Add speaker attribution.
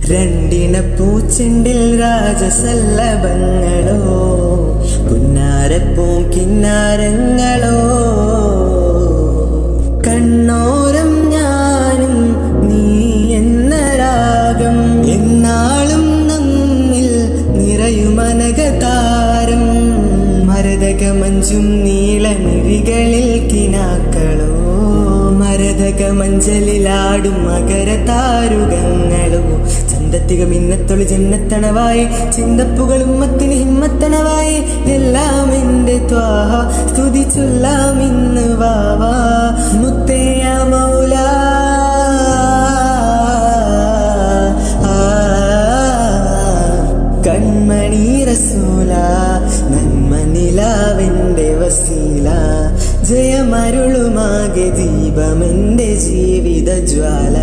Speaker 1: രണ്ടിന പൂച്ചെണ്ടിൽ രാജസല്ലഭങ്ങളോ പുന്നാരപ്പൂ കിന്നാരങ്ങളോ കണ്ണോരം ഞാനും നീ എന്ന രാഗം എന്നാളും നമ്മിൽ നിറയുമനകതാരം മരതക മഞ്ചും നീളമിഴികളിൽ കിനാക്കളോ മരതക മഞ്ചലിലാടും മകരതാരുകങ്ങളോ ചന്തത്തിക മിന്നത്തൊളി ജന്നത്തണവായി ചിന്തപ്പുകളും മത്തിന് ഹിമ്മത്തണവായി എല്ലാം എന്റെ ത്വാഹ സ്തുതി ചൊല്ലാം ഇന്ന് വാവാ മുത്തയ്യ മൗല കൺമണി റസൂല നന്മ നിലാവെന്റെ വസീല ജയമരുളുമാകെ ദീപമെന്റെ ജീവിത ജ്വാല.